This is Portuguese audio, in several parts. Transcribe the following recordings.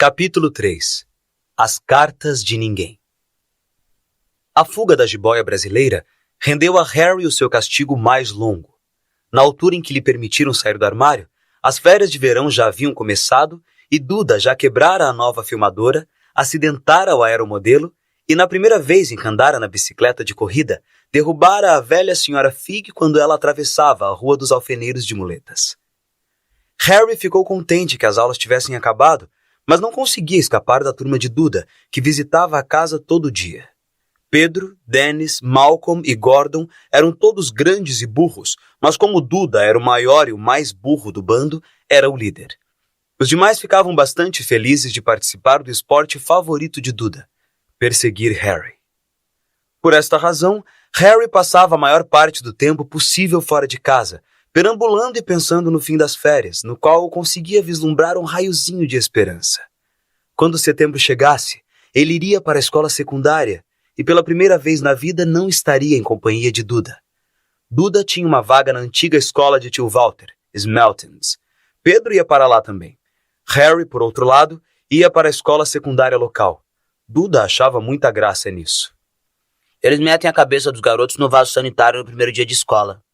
Capítulo 3. As cartas de ninguém. A fuga da jiboia brasileira rendeu a Harry o seu castigo mais longo. Na altura em que lhe permitiram sair do armário, as férias de verão já haviam começado e Duda já quebrara a nova filmadora, acidentara o aeromodelo e, na primeira vez em que andara na bicicleta de corrida, derrubara a velha senhora Fig quando ela atravessava a Rua dos Alfeneiros de Muletas. Harry ficou contente que as aulas tivessem acabado, mas não conseguia escapar da turma de Duda, que visitava a casa todo dia. Pedro, Dennis, Malcolm e Gordon eram todos grandes e burros, mas como Duda era o maior e o mais burro do bando, era o líder. Os demais ficavam bastante felizes de participar do esporte favorito de Duda, perseguir Harry. Por esta razão, Harry passava a maior parte do tempo possível fora de casa, perambulando e pensando no fim das férias, no qual conseguia vislumbrar um raiozinho de esperança. Quando setembro chegasse, ele iria para a escola secundária e pela primeira vez na vida não estaria em companhia de Duda. Duda tinha uma vaga na antiga escola de tio Walter, Smeltons. Pedro ia para lá também. Harry, por outro lado, ia para a escola secundária local. Duda achava muita graça nisso. Eles metem a cabeça dos garotos no vaso sanitário no primeiro dia de escola,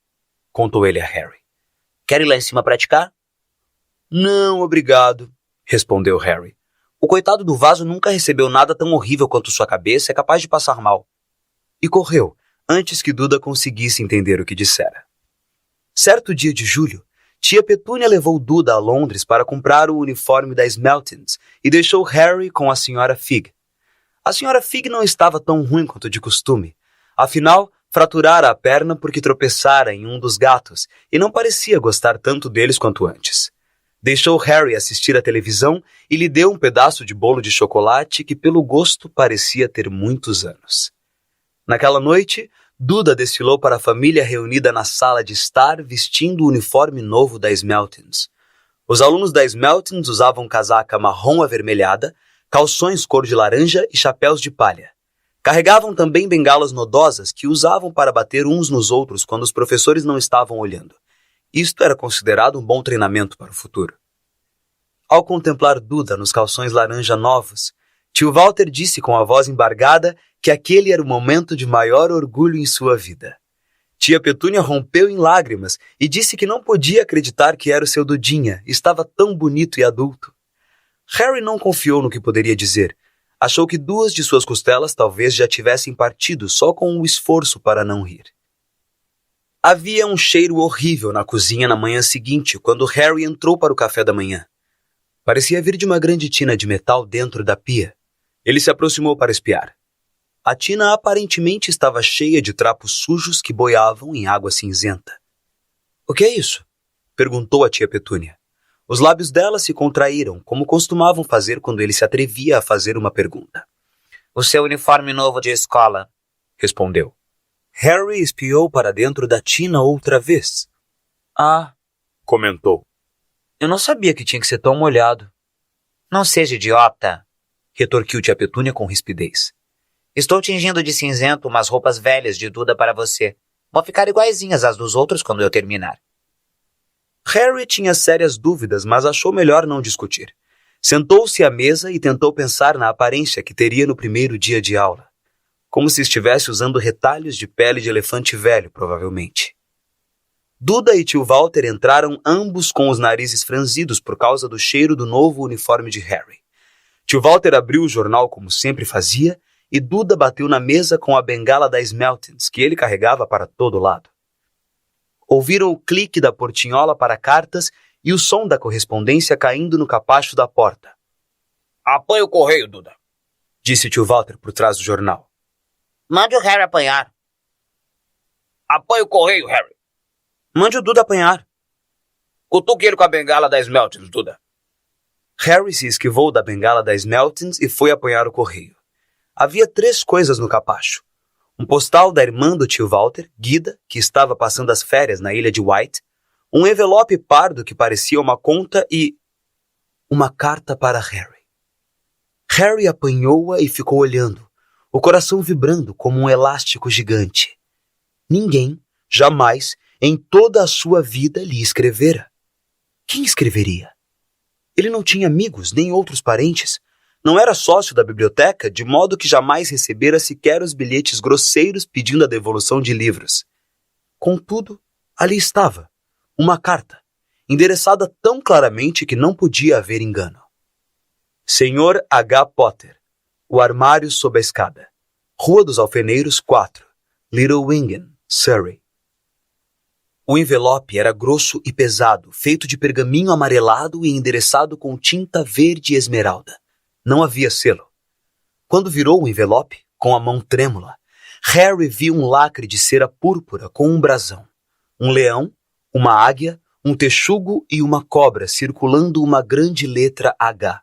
contou ele a Harry. Quer ir lá em cima praticar? Não, obrigado, respondeu Harry. O coitado do vaso nunca recebeu nada tão horrível quanto sua cabeça, é capaz de passar mal. E correu, antes que Duda conseguisse entender o que dissera. Certo dia de julho, tia Petúnia levou Duda a Londres para comprar o uniforme da Smeltons e deixou Harry com a senhora Fig. A senhora Fig não estava tão ruim quanto de costume. Afinal, fraturara a perna porque tropeçara em um dos gatos e não parecia gostar tanto deles quanto antes. Deixou Harry assistir à televisão e lhe deu um pedaço de bolo de chocolate que pelo gosto parecia ter muitos anos. Naquela noite, Duda desfilou para a família reunida na sala de estar vestindo o uniforme novo da Smeltons. Os alunos da Smeltons usavam casaca marrom avermelhada, calções cor de laranja e chapéus de palha. Carregavam também bengalas nodosas que usavam para bater uns nos outros quando os professores não estavam olhando. Isto era considerado um bom treinamento para o futuro. Ao contemplar Duda nos calções laranja novos, tio Walter disse com a voz embargada que aquele era o momento de maior orgulho em sua vida. Tia Petúnia rompeu em lágrimas e disse que não podia acreditar que era o seu Dudinha, estava tão bonito e adulto. Harry não confiou no que poderia dizer. Achou que 2 de suas costelas talvez já tivessem partido só com o esforço para não rir. Havia um cheiro horrível na cozinha na manhã seguinte, quando Harry entrou para o café da manhã. Parecia vir de uma grande tina de metal dentro da pia. Ele se aproximou para espiar. A tina aparentemente estava cheia de trapos sujos que boiavam em água cinzenta. — O que é isso? Perguntou a tia Petúnia. Os lábios dela se contraíram, como costumavam fazer quando ele se atrevia a fazer uma pergunta. O seu uniforme novo de escola, respondeu. Harry espiou para dentro da tina outra vez. Ah, comentou. Eu não sabia que tinha que ser tão molhado. Não seja idiota, retorquiu tia Petúnia com rispidez. Estou tingindo de cinzento umas roupas velhas de Duda para você. Vão ficar iguaizinhas às dos outros quando eu terminar. Harry tinha sérias dúvidas, mas achou melhor não discutir. Sentou-se à mesa e tentou pensar na aparência que teria no primeiro dia de aula. Como se estivesse usando retalhos de pele de elefante velho, provavelmente. Duda e tio Walter entraram ambos com os narizes franzidos por causa do cheiro do novo uniforme de Harry. Tio Walter abriu o jornal como sempre fazia e Duda bateu na mesa com a bengala da Smeltons, que ele carregava para todo lado. Ouviram o clique da portinhola para cartas e o som da correspondência caindo no capacho da porta. Apanhe o correio, Duda, disse tio Walter por trás do jornal. Mande o Harry apanhar. Apanhe o correio, Harry. Mande o Duda apanhar. Cutuque ele com a bengala da Smeltons, Duda. Harry se esquivou da bengala da Smeltons e foi apanhar o correio. Havia 3 coisas no capacho. Um postal da irmã do tio Walter, Guida, que estava passando as férias na ilha de White, um envelope pardo que parecia uma conta e uma carta para Harry. Harry apanhou-a e ficou olhando, o coração vibrando como um elástico gigante. Ninguém, jamais, em toda a sua vida lhe escrevera. Quem escreveria? Ele não tinha amigos nem outros parentes. Não era sócio da biblioteca, de modo que jamais recebera sequer os bilhetes grosseiros pedindo a devolução de livros. Contudo, ali estava, uma carta, endereçada tão claramente que não podia haver engano. Sr. H. Potter, o armário sob a escada. Rua dos Alfeneiros, 4, Little Wingen, Surrey. O envelope era grosso e pesado, feito de pergaminho amarelado e endereçado com tinta verde esmeralda. Não havia selo. Quando virou o envelope, com a mão trêmula, Harry viu um lacre de cera púrpura com um brasão, um leão, uma águia, um texugo e uma cobra circulando uma grande letra H.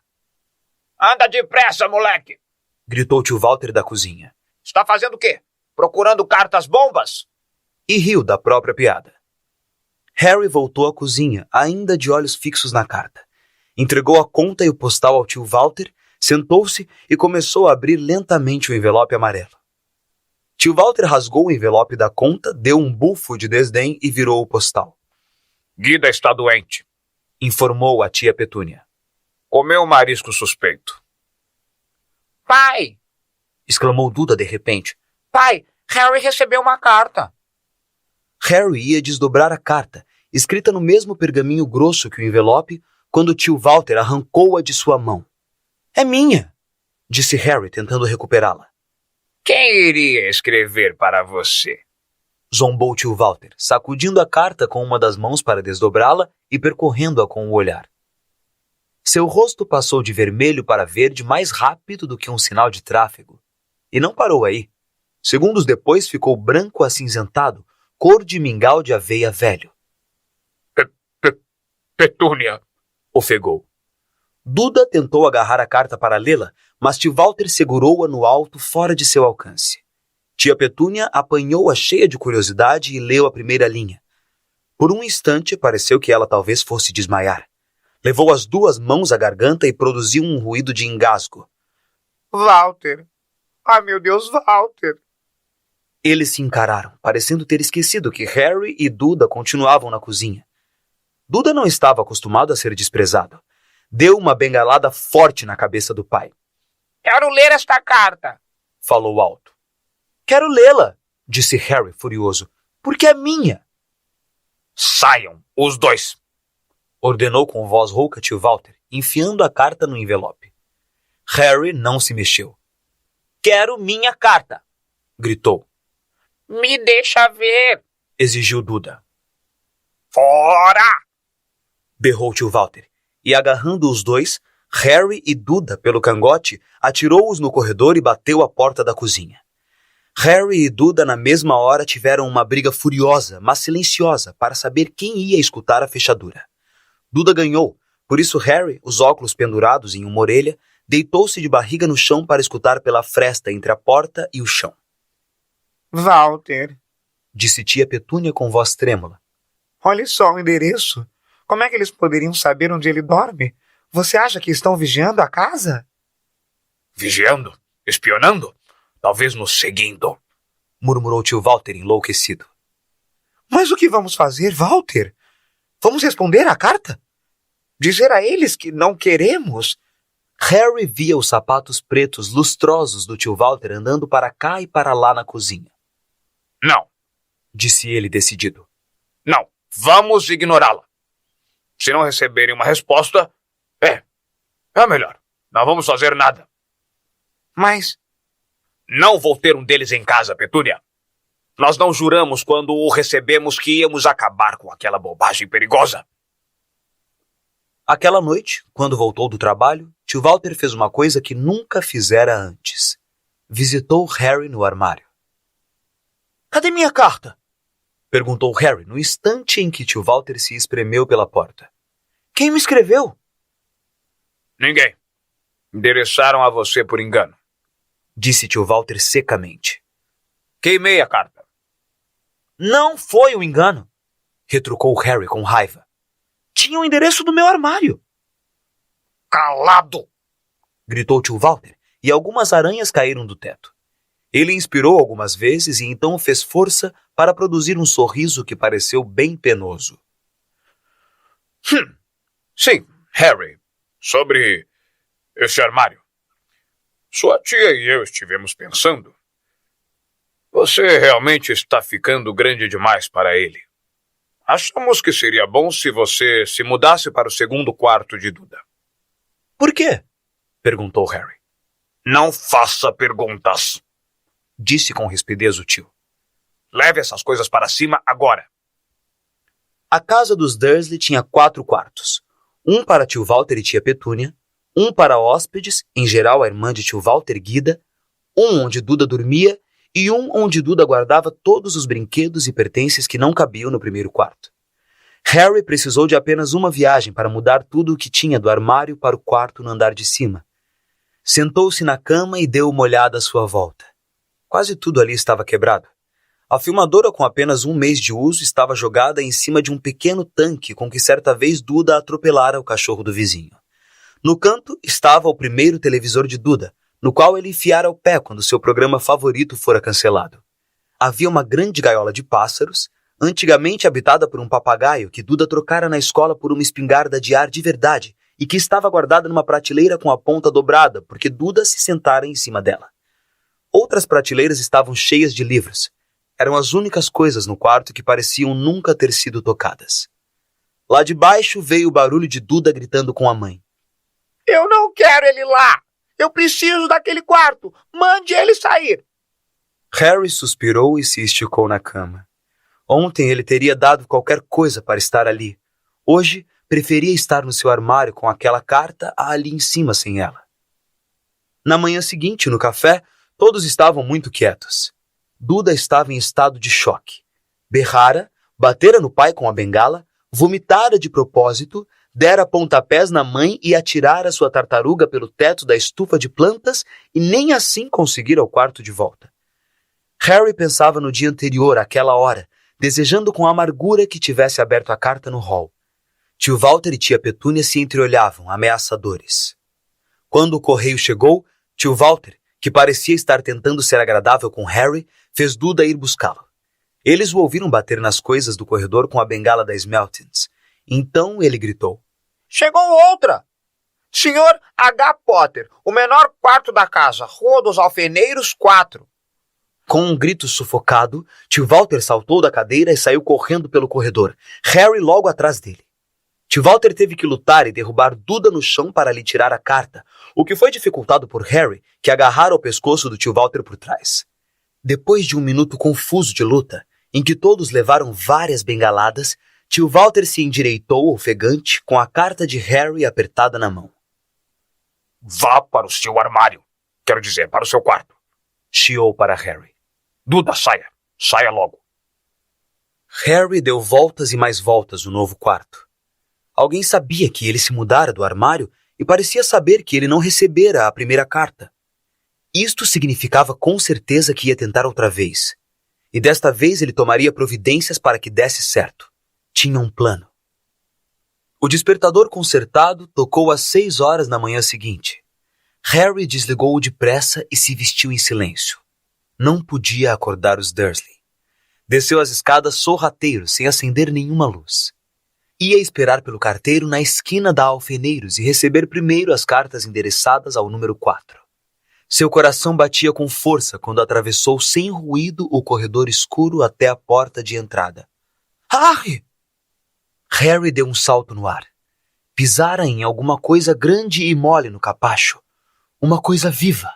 Anda depressa, moleque! Gritou tio Walter da cozinha. Está fazendo o quê? Procurando cartas bombas? E riu da própria piada. Harry voltou à cozinha, ainda de olhos fixos na carta. Entregou a conta e o postal ao tio Walter, sentou-se e começou a abrir lentamente o envelope amarelo. Tio Walter rasgou o envelope da conta, deu um bufo de desdém e virou o postal. Guida está doente, informou a tia Petúnia. Comeu marisco suspeito. Pai! Exclamou Duda de repente. Pai, Harry recebeu uma carta. Harry ia desdobrar a carta, escrita no mesmo pergaminho grosso que o envelope, quando tio Walter arrancou-a de sua mão. É minha, disse Harry, tentando recuperá-la. Quem iria escrever para você? Zombou tio Walter, sacudindo a carta com uma das mãos para desdobrá-la e percorrendo-a com o olhar. Seu rosto passou de vermelho para verde mais rápido do que um sinal de tráfego. E não parou aí. Segundos depois ficou branco acinzentado, cor de mingau de aveia velho. Petúnia, ofegou. Duda tentou agarrar a carta para lê-la, mas tio Walter segurou-a no alto, fora de seu alcance. Tia Petúnia apanhou-a cheia de curiosidade e leu a primeira linha. Por um instante, pareceu que ela talvez fosse desmaiar. Levou as duas mãos à garganta e produziu um ruído de engasgo. Walter! Ai, meu Deus, Walter! Eles se encararam, parecendo ter esquecido que Harry e Duda continuavam na cozinha. Duda não estava acostumado a ser desprezado. Deu uma bengalada forte na cabeça do pai. Quero ler esta carta, falou alto. Quero lê-la, disse Harry furioso, porque é minha. Saiam, os dois, ordenou com voz rouca tio Walter, enfiando a carta no envelope. Harry não se mexeu. Quero minha carta, gritou. Me deixa ver, exigiu Duda. Fora! Berrou tio Walter, e agarrando os dois, Harry e Duda pelo cangote, atirou-os no corredor e bateu a porta da cozinha. Harry e Duda na mesma hora tiveram uma briga furiosa, mas silenciosa, para saber quem ia escutar a fechadura. Duda ganhou, por isso Harry, os óculos pendurados em uma orelha, deitou-se de barriga no chão para escutar pela fresta entre a porta e o chão. Walter, disse tia Petúnia com voz trêmula. Olhe só o endereço. Como é que eles poderiam saber onde ele dorme? Você acha que estão vigiando a casa? Vigiando? Espionando? Talvez nos seguindo, murmurou tio Walter enlouquecido. Mas o que vamos fazer, Walter? Vamos responder à carta? Dizer a eles que não queremos? Harry via os sapatos pretos lustrosos do tio Walter andando para cá e para lá na cozinha. Não, disse ele decidido. Não, vamos ignorá-la. Se não receberem uma resposta, é melhor. Não vamos fazer nada. Mas não vou ter um deles em casa, Petúnia. Nós não juramos quando o recebemos que íamos acabar com aquela bobagem perigosa. Aquela noite, quando voltou do trabalho, tio Walter fez uma coisa que nunca fizera antes. Visitou Harry no armário. Cadê minha carta? Perguntou Harry no instante em que tio Walter se espremeu pela porta. Quem me escreveu? Ninguém. Endereçaram a você por engano, disse tio Walter secamente. Queimei a carta. Não foi um engano, retrucou Harry com raiva. Tinha o endereço do meu armário. Calado! Gritou tio Walter, e algumas aranhas caíram do teto. Ele inspirou algumas vezes e então fez força para produzir um sorriso que pareceu bem penoso. Sim, Harry. sobre esse armário. Sua tia e eu estivemos pensando. Você realmente está ficando grande demais para ele. Achamos que seria bom se você se mudasse para o segundo quarto de Duda. Por quê? Perguntou Harry. Não faça perguntas, disse com rispidez o tio. Leve essas coisas para cima agora. A casa dos Dursley tinha 4 quartos. Um para tio Walter e tia Petúnia, um para hóspedes, em geral a irmã de tio Walter, Guida, um onde Duda dormia e um onde Duda guardava todos os brinquedos e pertences que não cabiam no primeiro quarto. Harry precisou de apenas uma viagem para mudar tudo o que tinha do armário para o quarto no andar de cima. Sentou-se na cama e deu uma olhada à sua volta. Quase tudo ali estava quebrado. A filmadora, com apenas 1 mês de uso, estava jogada em cima de um pequeno tanque com que certa vez Duda atropelara o cachorro do vizinho. No canto estava o primeiro televisor de Duda, no qual ele enfiara o pé quando seu programa favorito fora cancelado. Havia uma grande gaiola de pássaros, antigamente habitada por um papagaio que Duda trocara na escola por uma espingarda de ar de verdade e que estava guardada numa prateleira com a ponta dobrada porque Duda se sentara em cima dela. Outras prateleiras estavam cheias de livros. Eram as únicas coisas no quarto que pareciam nunca ter sido tocadas. Lá de baixo veio o barulho de Duda gritando com a mãe. Eu não quero ele lá! Eu preciso daquele quarto! Mande ele sair! Harry suspirou e se esticou na cama. Ontem ele teria dado qualquer coisa para estar ali. Hoje, preferia estar no seu armário com aquela carta ali em cima sem ela. Na manhã seguinte, no café, todos estavam muito quietos. Duda estava em estado de choque. Berrara, batera no pai com a bengala, vomitara de propósito, dera pontapés na mãe e atirara sua tartaruga pelo teto da estufa de plantas e nem assim conseguira ao quarto de volta. Harry pensava no dia anterior, àquela hora, desejando com amargura que tivesse aberto a carta no hall. Tio Walter e tia Petúnia se entreolhavam, ameaçadores. Quando o correio chegou, tio Walter, que parecia estar tentando ser agradável com Harry, fez Duda ir buscá-lo. Eles o ouviram bater nas coisas do corredor com a bengala da Smeltons. Então ele gritou. Chegou outra! Senhor H. Potter, o menor quarto da casa, Rua dos Alfeneiros, 4. Com um grito sufocado, tio Walter saltou da cadeira e saiu correndo pelo corredor, Harry logo atrás dele. Tio Walter teve que lutar e derrubar Duda no chão para lhe tirar a carta, o que foi dificultado por Harry, que agarrara o pescoço do tio Walter por trás. Depois de um minuto confuso de luta, em que todos levaram várias bengaladas, tio Walter se endireitou, ofegante, com a carta de Harry apertada na mão. Vá para o seu armário. Quero dizer, para o seu quarto. Chiou para Harry. Duda, saia. Saia logo. Harry deu voltas e mais voltas no novo quarto. Alguém sabia que ele se mudara do armário e parecia saber que ele não recebera a primeira carta. Isto significava com certeza que ia tentar outra vez. E desta vez ele tomaria providências para que desse certo. Tinha um plano. O despertador consertado tocou às 6 horas na manhã seguinte. Harry desligou-o depressa e se vestiu em silêncio. Não podia acordar os Dursley. Desceu as escadas sorrateiro, sem acender nenhuma luz. Ia esperar pelo carteiro na esquina da Alfeneiros e receber primeiro as cartas endereçadas ao número 4. Seu coração batia com força quando atravessou sem ruído o corredor escuro até a porta de entrada. Harry! Harry deu um salto no ar. Pisara em alguma coisa grande e mole no capacho. Uma coisa viva.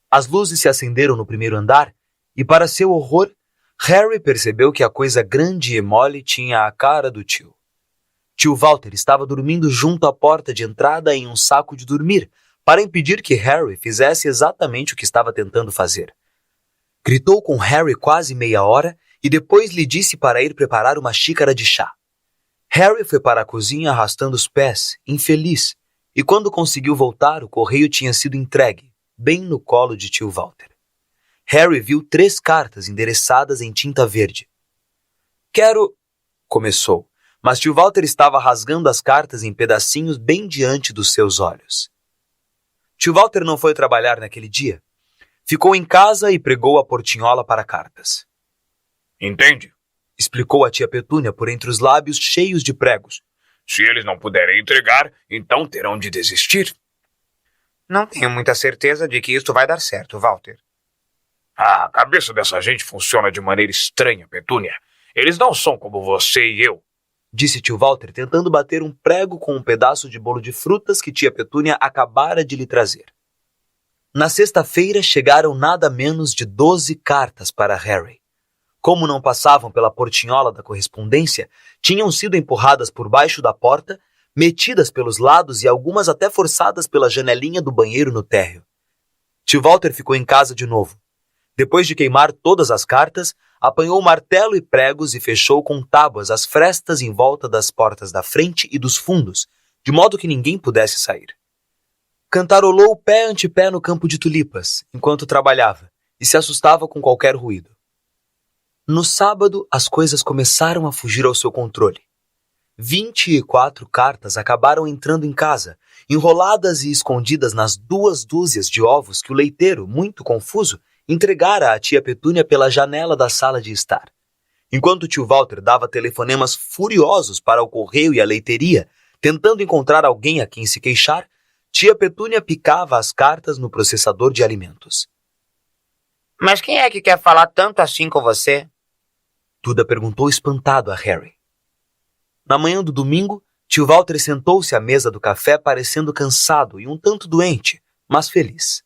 As luzes se acenderam no primeiro andar e, para seu horror, Harry percebeu que a coisa grande e mole tinha a cara do tio. Tio Walter estava dormindo junto à porta de entrada em um saco de dormir, para impedir que Harry fizesse exatamente o que estava tentando fazer. Gritou com Harry quase meia hora e depois lhe disse para ir preparar uma xícara de chá. Harry foi para a cozinha arrastando os pés, infeliz, e quando conseguiu voltar, o correio tinha sido entregue, bem no colo de tio Walter. Harry viu 3 cartas endereçadas em tinta verde. Quero... começou, mas tio Walter estava rasgando as cartas em pedacinhos bem diante dos seus olhos. Tio Walter não foi trabalhar naquele dia. Ficou em casa e pregou a portinhola para cartas. Entende? Explicou a tia Petúnia por entre os lábios cheios de pregos. Se eles não puderem entregar, então terão de desistir. Não tenho muita certeza de que isto vai dar certo, Walter. A cabeça dessa gente funciona de maneira estranha, Petúnia. Eles não são como você e eu. Disse tio Walter, tentando bater um prego com um pedaço de bolo de frutas que tia Petúnia acabara de lhe trazer. Na sexta-feira chegaram nada menos de 12 cartas para Harry. Como não passavam pela portinhola da correspondência, tinham sido empurradas por baixo da porta, metidas pelos lados e algumas até forçadas pela janelinha do banheiro no térreo. Tio Walter ficou em casa de novo. Depois de queimar todas as cartas, apanhou martelo e pregos e fechou com tábuas as frestas em volta das portas da frente e dos fundos, de modo que ninguém pudesse sair. Cantarolou pé ante pé no campo de tulipas, enquanto trabalhava, e se assustava com qualquer ruído. No sábado, as coisas começaram a fugir ao seu controle. 24 cartas acabaram entrando em casa, enroladas e escondidas nas 2 dúzias de ovos que o leiteiro, muito confuso, entregara à tia Petúnia pela janela da sala de estar. Enquanto tio Walter dava telefonemas furiosos para o correio e a leiteria, tentando encontrar alguém a quem se queixar, tia Petúnia picava as cartas no processador de alimentos. Mas quem é que quer falar tanto assim com você? Duda perguntou espantado a Harry. Na manhã do domingo, tio Walter sentou-se à mesa do café parecendo cansado e um tanto doente, mas feliz.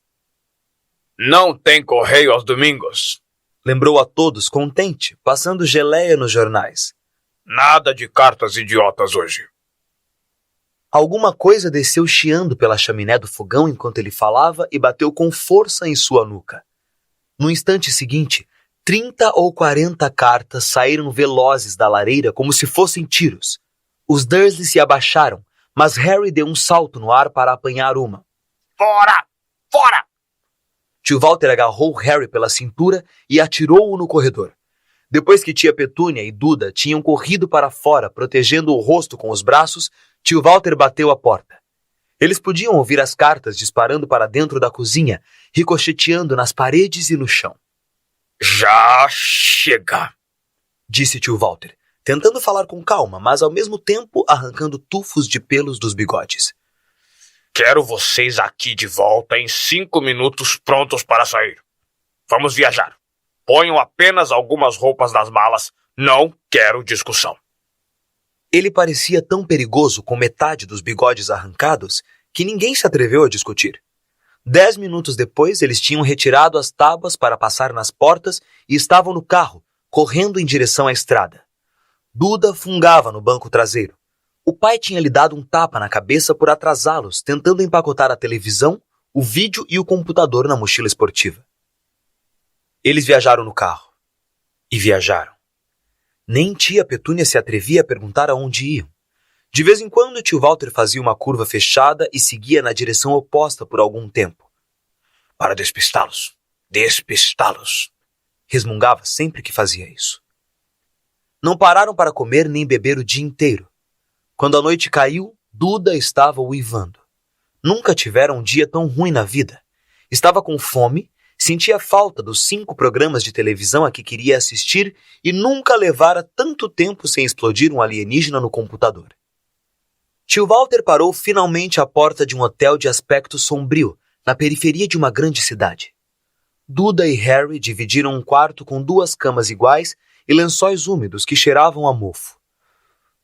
Não tem correio aos domingos. Lembrou a todos contente, passando geleia nos jornais. Nada de cartas idiotas hoje. Alguma coisa desceu chiando pela chaminé do fogão enquanto ele falava e bateu com força em sua nuca. No instante seguinte, 30 ou 40 cartas saíram velozes da lareira como se fossem tiros. Os Dursley se abaixaram, mas Harry deu um salto no ar para apanhar uma. Fora! Fora! Tio Walter agarrou Harry pela cintura e atirou-o no corredor. Depois que tia Petúnia e Duda tinham corrido para fora, protegendo o rosto com os braços, tio Walter bateu a porta. Eles podiam ouvir as cartas disparando para dentro da cozinha, ricocheteando nas paredes e no chão. Já chega, disse tio Walter, tentando falar com calma, mas ao mesmo tempo arrancando tufos de pelos dos bigodes. Quero vocês aqui de volta em 5 minutos prontos para sair. Vamos viajar. Ponham apenas algumas roupas nas malas. Não quero discussão. Ele parecia tão perigoso com metade dos bigodes arrancados que ninguém se atreveu a discutir. 10 minutos depois, eles tinham retirado as tábuas para passar nas portas e estavam no carro, correndo em direção à estrada. Duda fungava no banco traseiro. O pai tinha lhe dado um tapa na cabeça por atrasá-los, tentando empacotar a televisão, o vídeo e o computador na mochila esportiva. Eles viajaram no carro. E viajaram. Nem tia Petúnia se atrevia a perguntar aonde iam. De vez em quando, tio Walter fazia uma curva fechada e seguia na direção oposta por algum tempo. Para despistá-los. Despistá-los. Resmungava sempre que fazia isso. Não pararam para comer nem beber o dia inteiro. Quando a noite caiu, Duda estava uivando. Nunca tiveram um dia tão ruim na vida. Estava com fome, sentia falta dos 5 programas de televisão a que queria assistir e nunca levara tanto tempo sem explodir um alienígena no computador. Tio Walter parou finalmente à porta de um hotel de aspecto sombrio, na periferia de uma grande cidade. Duda e Harry dividiram um quarto com 2 camas iguais e lençóis úmidos que cheiravam a mofo.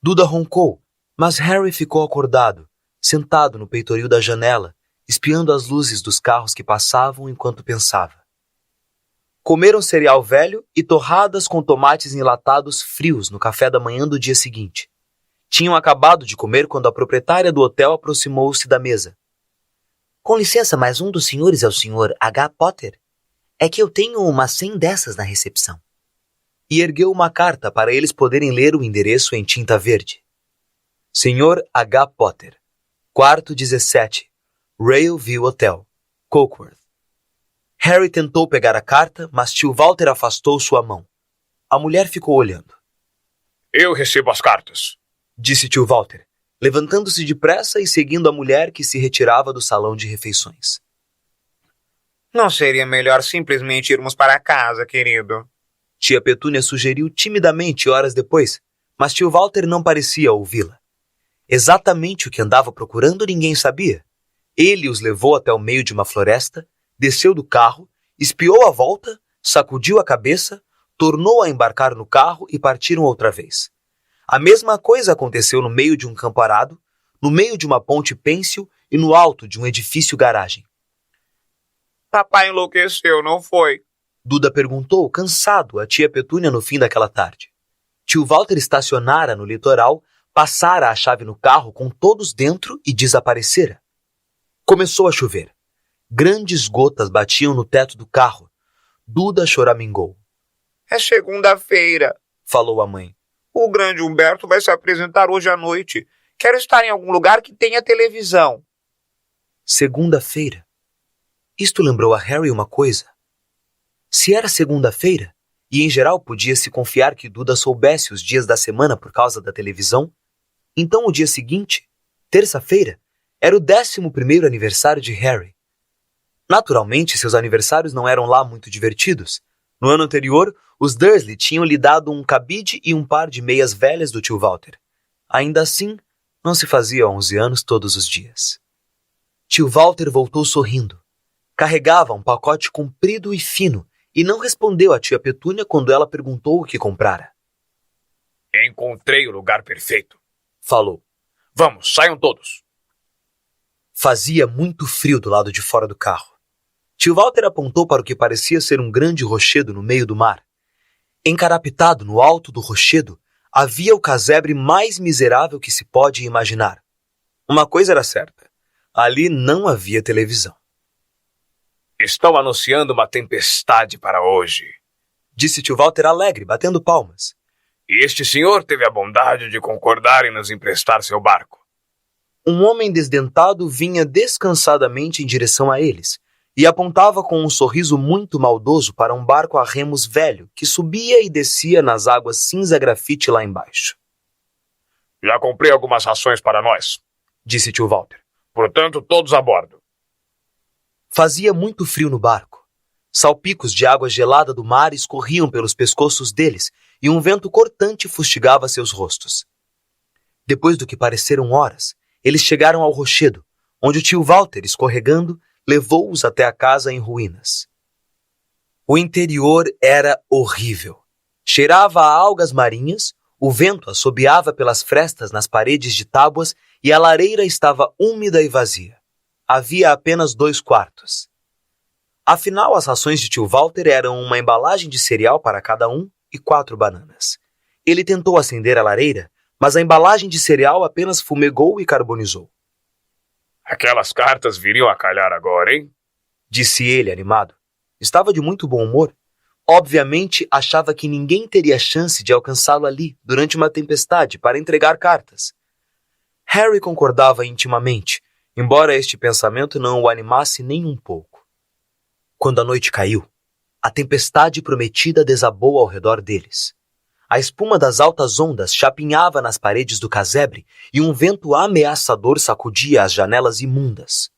Duda roncou, mas Harry ficou acordado, sentado no peitoril da janela, espiando as luzes dos carros que passavam enquanto pensava. Comeram cereal velho e torradas com tomates enlatados frios no café da manhã do dia seguinte. Tinham acabado de comer quando a proprietária do hotel aproximou-se da mesa. Com licença, mas um dos senhores é o Sr. H. Potter? É que eu tenho umas 100 dessas na recepção. E ergueu uma carta para eles poderem ler o endereço em tinta verde. Sr. H. Potter, quarto 17, Railview Hotel, Cokeworth. Harry tentou pegar a carta, mas tio Walter afastou sua mão. A mulher ficou olhando. Eu recebo as cartas, disse tio Walter, levantando-se depressa e seguindo a mulher que se retirava do salão de refeições. Não seria melhor simplesmente irmos para casa, querido? Tia Petúnia sugeriu timidamente horas depois, mas tio Walter não parecia ouvi-la. Exatamente o que andava procurando ninguém sabia. Ele os levou até o meio de uma floresta, desceu do carro, espiou à volta, sacudiu a cabeça, tornou a embarcar no carro e partiram outra vez. A mesma coisa aconteceu no meio de um campo arado, no meio de uma ponte pêncil e no alto de um edifício garagem. Papai enlouqueceu, não foi? Duda perguntou, cansado, a tia Petúnia no fim daquela tarde. Tio Walter estacionara no litoral, passara a chave no carro com todos dentro e desaparecera. Começou a chover. Grandes gotas batiam no teto do carro. Duda choramingou. É segunda-feira, Falou a mãe. o grande Humberto vai se apresentar hoje à noite. Quero estar em algum lugar que tenha televisão. Segunda-feira. Isto lembrou a Harry uma coisa. Se era segunda-feira, e em geral podia-se confiar que Duda soubesse os dias da semana por causa da televisão, então o dia seguinte, terça-feira, era o 11º aniversário de Harry. Naturalmente, seus aniversários não eram lá muito divertidos. No ano anterior, os Dursley tinham lhe dado um cabide e um par de meias velhas do tio Walter. Ainda assim, não se fazia 11 anos todos os dias. Tio Walter voltou sorrindo. Carregava um pacote comprido e fino e não respondeu à tia Petúnia quando ela perguntou o que comprara. Encontrei o lugar perfeito. Falou. Vamos, saiam todos. Fazia muito frio do lado de fora do carro. Tio Walter apontou para o que parecia ser um grande rochedo no meio do mar. Encarapitado no alto do rochedo, havia o casebre mais miserável que se pode imaginar. Uma coisa era certa. Ali não havia televisão. Estão anunciando uma tempestade para hoje. Disse tio Walter alegre, batendo palmas. E este senhor teve a bondade de concordar em nos emprestar seu barco. Um homem desdentado vinha descansadamente em direção a eles e apontava com um sorriso muito maldoso para um barco a remos velho que subia e descia nas águas cinza grafite lá embaixo. Já comprei algumas rações para nós, Disse tio Walter. portanto todos a bordo. Fazia muito frio no barco. Salpicos de água gelada do mar escorriam pelos pescoços deles e um vento cortante fustigava seus rostos. Depois do que pareceram horas, eles chegaram ao rochedo, onde o tio Walter, escorregando, levou-os até a casa em ruínas. O interior era horrível. Cheirava a algas marinhas, o vento assobiava pelas frestas nas paredes de tábuas e a lareira estava úmida e vazia. Havia apenas 2 quartos. Afinal, as rações de tio Walter eram uma embalagem de cereal para cada um e 4 bananas. Ele tentou acender a lareira, mas a embalagem de cereal apenas fumegou e carbonizou. Aquelas cartas viriam a calhar agora, hein? Disse ele, animado. Estava de muito bom humor. Obviamente, achava que ninguém teria chance de alcançá-lo ali, durante uma tempestade, para entregar cartas. Harry concordava intimamente, embora este pensamento não o animasse nem um pouco. Quando a noite caiu, a tempestade prometida desabou ao redor deles. A espuma das altas ondas chapinhava nas paredes do casebre e um vento ameaçador sacudia as janelas imundas.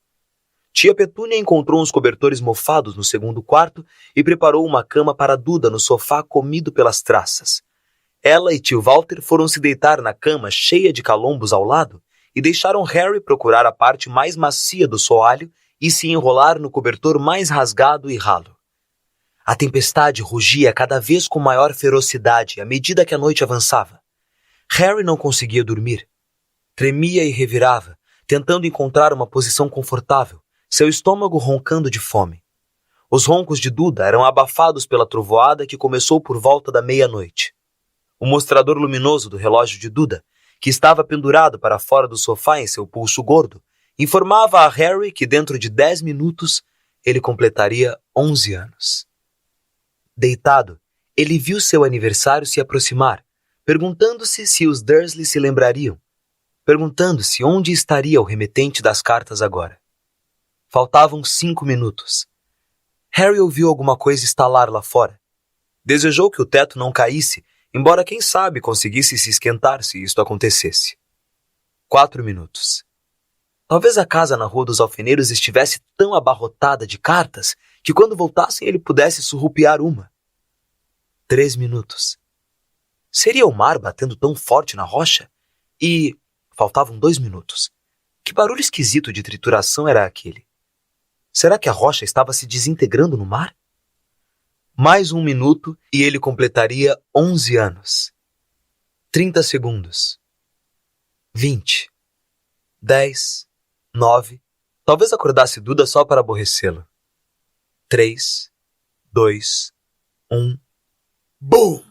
Tia Petúnia encontrou uns cobertores mofados no segundo quarto e preparou uma cama para Duda no sofá comido pelas traças. Ela e tio Walter foram se deitar na cama cheia de calombos ao lado e deixaram Harry procurar a parte mais macia do soalho e se enrolar no cobertor mais rasgado e ralo. A tempestade rugia cada vez com maior ferocidade à medida que a noite avançava. Harry não conseguia dormir. Tremia e revirava, tentando encontrar uma posição confortável, seu estômago roncando de fome. Os roncos de Duda eram abafados pela trovoada que começou por volta da meia-noite. O mostrador luminoso do relógio de Duda, que estava pendurado para fora do sofá em seu pulso gordo, informava a Harry que dentro de 10 minutos ele completaria 11 anos. Deitado, ele viu seu aniversário se aproximar, perguntando-se se os Dursley se lembrariam, perguntando-se onde estaria o remetente das cartas agora. Faltavam 5 minutos. Harry ouviu alguma coisa estalar lá fora. Desejou que o teto não caísse, embora quem sabe conseguisse se esquentar se isto acontecesse. 4 minutos. Talvez a casa na Rua dos Alfeneiros estivesse tão abarrotada de cartas que quando voltassem ele pudesse surrupiar uma. 3 minutos. Seria o mar batendo tão forte na rocha? E Faltavam 2 minutos. Que barulho esquisito de trituração era aquele? Será que a rocha estava se desintegrando no mar? Mais 1 minuto e ele completaria 11 anos. 30 segundos. 20. 10. 9. Talvez acordasse Duda só para aborrecê-lo. 3. 2. 1. BUM!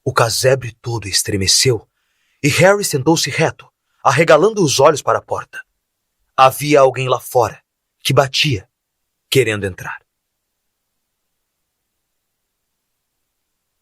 O casebre todo estremeceu e Harry sentou-se reto, arregalando os olhos para a porta. Havia alguém lá fora, que batia, querendo entrar.